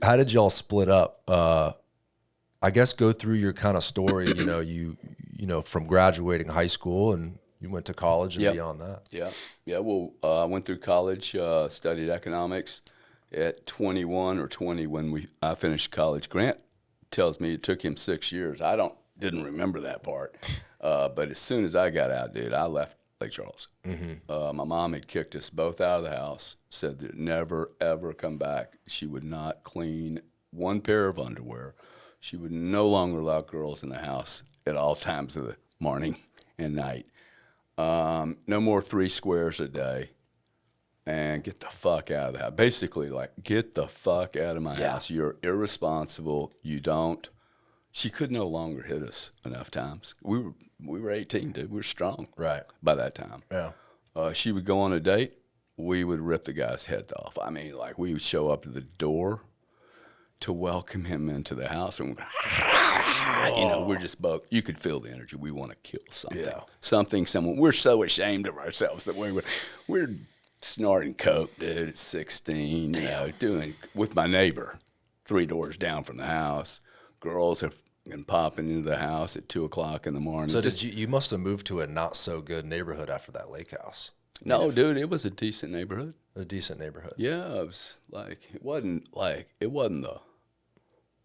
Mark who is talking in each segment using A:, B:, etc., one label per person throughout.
A: how did y'all split up? I guess go through your kind of story, you know, from graduating high school and you went to college and beyond that.
B: Yeah. Well, I went through college, studied economics at 21 or 20 when I finished college. Grant tells me it took him 6 years. Didn't remember that part. But as soon as I got out, dude, I left Lake Charles. Mm-hmm. My mom had kicked us both out of the house, said that never, ever come back. She would not clean one pair of underwear. She would no longer allow girls in the house at all times of the morning and night. No more 3 squares a day. And get the fuck out of the house. Basically, like, get the fuck out of my house. You're irresponsible. You don't. She could no longer hit us enough times. We were 18, dude. We were strong.
A: Right.
B: By that time.
A: Yeah.
B: She would go on a date. We would rip the guy's head off. I mean, like, we would show up to the door to welcome him into the house. And we're just both, you could feel the energy. We want to kill something. Yeah. Someone. We're so ashamed of ourselves that we're snorting coke, dude, at 16, doing with my neighbor 3 doors down from the house. Girls are popping into the house at 2 o'clock in the morning.
A: So you must have moved to a not so good neighborhood after that lake house.
B: No, dude, it was a decent neighborhood.
A: A decent neighborhood.
B: Yeah,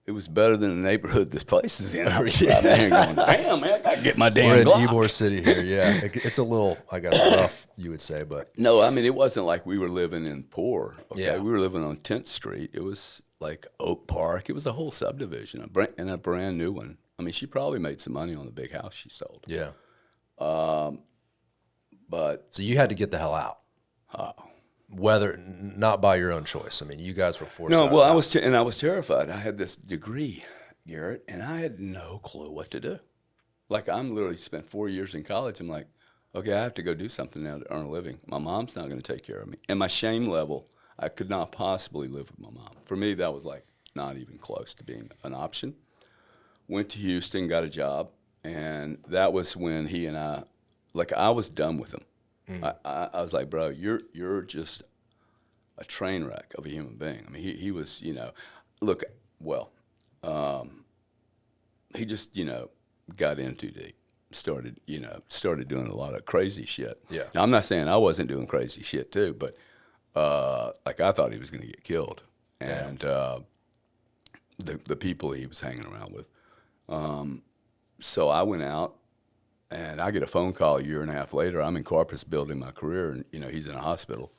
B: it was better than the neighborhood this place is in. I was out there going, damn, man, I gotta get my damn
A: We're in
B: Glock.
A: Ybor City here, yeah. It's a little, I guess, rough, you would say, but.
B: No, I mean, it wasn't like we were living in poor. Okay?
A: Yeah.
B: We were living on 10th Street. It was like Oak Park. It was a whole subdivision, and a brand new one. I mean, she probably made some money on the big house she sold.
A: Yeah.
B: But
A: so you had to get the hell out. Whether not by your own choice. I mean, you guys were forced.
B: No,
A: out
B: well,
A: of
B: I was terrified. I had this degree, Garrett, and I had no clue what to do. Like, I'm literally spent 4 years in college. I'm like, okay, I have to go do something now to earn a living. My mom's not going to take care of me. And my shame level, I could not possibly live with my mom. For me, that was like not even close to being an option. Went to Houston, got a job, and that was when he and I was done with him. I was like, bro, you're just a train wreck of a human being. I mean, he was, he just, got in too deep. Started doing a lot of crazy shit.
A: Yeah.
B: Now, I'm not saying I wasn't doing crazy shit too, but I thought he was going to get killed. And the people he was hanging around with. So I went out. And I get a phone call a year and a half later. I'm in Corpus building my career, and, he's in a hospital.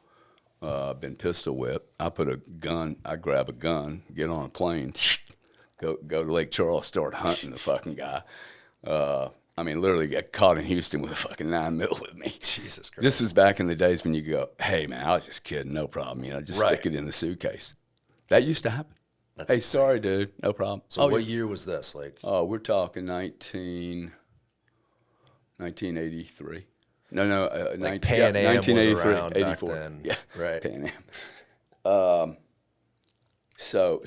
B: Been pistol whipped. I grab a gun, get on a plane, go to Lake Charles, start hunting the fucking guy. Literally got caught in Houston with a fucking 9mm with me.
A: Jesus Christ.
B: This was back in the days when you go, hey, man, I was just kidding, no problem. Just stick it in the suitcase. That used to happen.
A: That's
B: hey,
A: insane.
B: Sorry, dude, no problem.
A: So what year was this?
B: We're talking 1983. No,
A: Pan Am
B: 1983,
A: was around
B: 84.
A: back then.
B: Yeah,
A: right.
B: Pan Am. So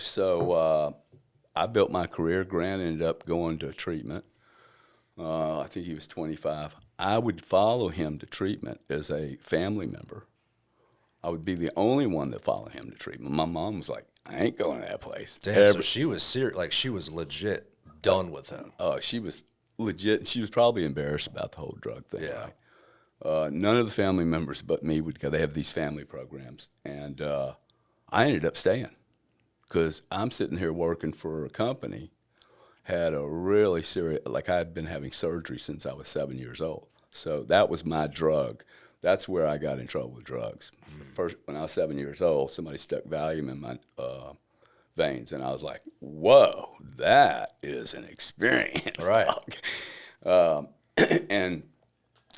B: I built my career. Grant ended up going to treatment. I think he was 25. I would follow him to treatment as a family member. I would be the only one that followed him to treatment. My mom was like, I ain't going to that place.
A: Damn, so she was serious. Like, she was legit done with him.
B: She was legit. She was probably embarrassed about the whole drug thing.
A: Yeah.
B: Right? None of the family members but me would go. They have these family programs. And I ended up staying because I'm sitting here working for a company, had a really serious, like I had been having surgery since I was 7 years old. So that was my drug. That's where I got in trouble with drugs. First, when I was 7 years old, somebody stuck Valium in my veins, and I was like, whoa, that is an experience.
A: Right.
B: And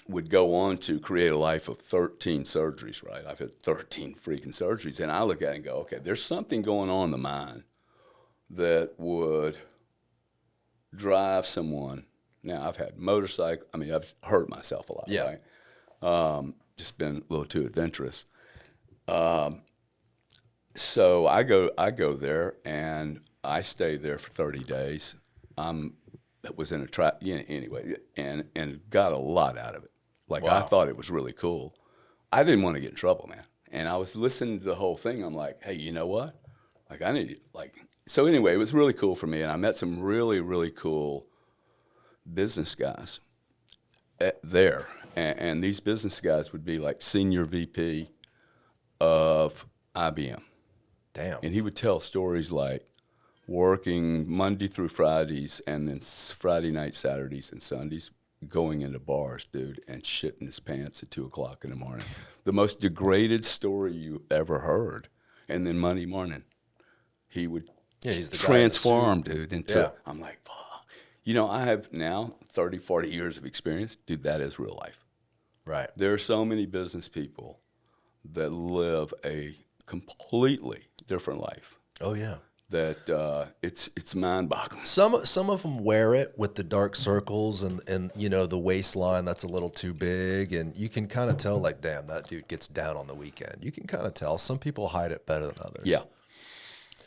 B: would go on to create a life of 13 surgeries, right? I've had 13 freaking surgeries, and I look at it and go, okay, there's something going on in the mind that would drive someone. Now, I've had I've hurt myself a lot,
A: yeah.
B: Right? Just been a little too adventurous. So I go there, and I stayed there for 30 days. That was in a trap, anyway, and got a lot out of it. Like,
A: wow.
B: I thought it was really cool. I didn't want to get in trouble, man. And I was listening to the whole thing. I'm like, hey, you know what? Like, I need, like, So anyway, it was really cool for me, and I met some really, really cool business guys there. And these business guys would be like senior VP of IBM.
A: Damn.
B: And he would tell stories like working Monday through Fridays and then Friday night, Saturdays, and Sundays, going into bars, dude, and shitting his pants at 2 o'clock in the morning. The most degraded story you ever heard. And then Monday morning, he would
A: he's the
B: transform, dude, into,
A: Yeah.
B: I'm like, fuck. You know, I have now 30, 40 years of experience. Dude, that is real life.
A: Right.
B: There are so many business people that live a completely different life
A: Oh yeah.
B: that it's mind-boggling.
A: Some of them wear it with the dark circles and you know, the waistline that's a little too big, and you can kind of tell, like, damn, that dude gets down on the weekend. You can kind of tell. Some people hide it better than others.
B: Yeah.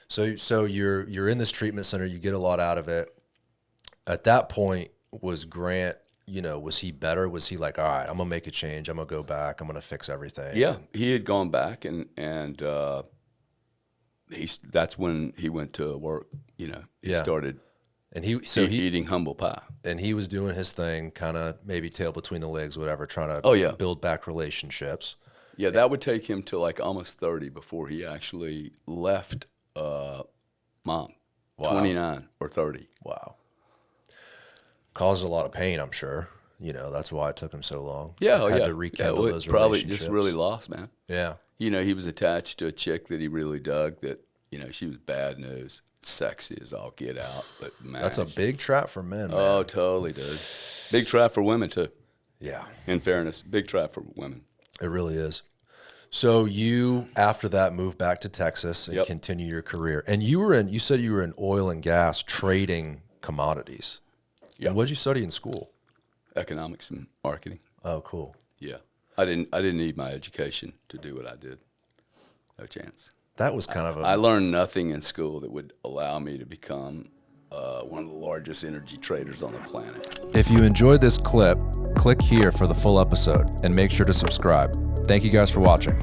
A: So you're in this treatment center. You get a lot out of it. At that point, was Grant, you know, was he better? Was he like, all right, I'm gonna make a change. I'm gonna go back. I'm gonna fix everything.
B: Yeah, he had gone back, and that's when he went to work. You know, he started
A: and he
B: eating humble pie.
A: And he was doing his thing, kind of maybe tail between the legs, whatever, trying to build back relationships.
B: Yeah, that would take him to like almost 30 before he actually left mom.
A: Wow.
B: 29 or 30.
A: Wow. Caused a lot of pain, I'm sure. You know, that's why it took him so long.
B: Yeah,
A: Had to rekindle those
B: probably
A: relationships.
B: just really lost, man.
A: Yeah.
B: You know, he was attached to a chick that he really dug that, you know, she was bad news, sexy as all get out. But, man.
A: That's a big trap for men, man.
B: Oh, totally, dude. Big trap for women, too.
A: Yeah.
B: In fairness, big trap for women.
A: It really is. So you, after that, moved back to Texas and continue your career. And you said you were in oil and gas trading commodities.
B: Yeah.
A: And what did you study in school?
B: Economics and marketing.
A: Oh, cool.
B: Yeah. I didn't need my education to do what I did. No chance.
A: That was kind of
B: I learned nothing in school that would allow me to become one of the largest energy traders on the planet.
A: If you enjoyed this clip, click here for the full episode and make sure to subscribe. Thank you guys for watching.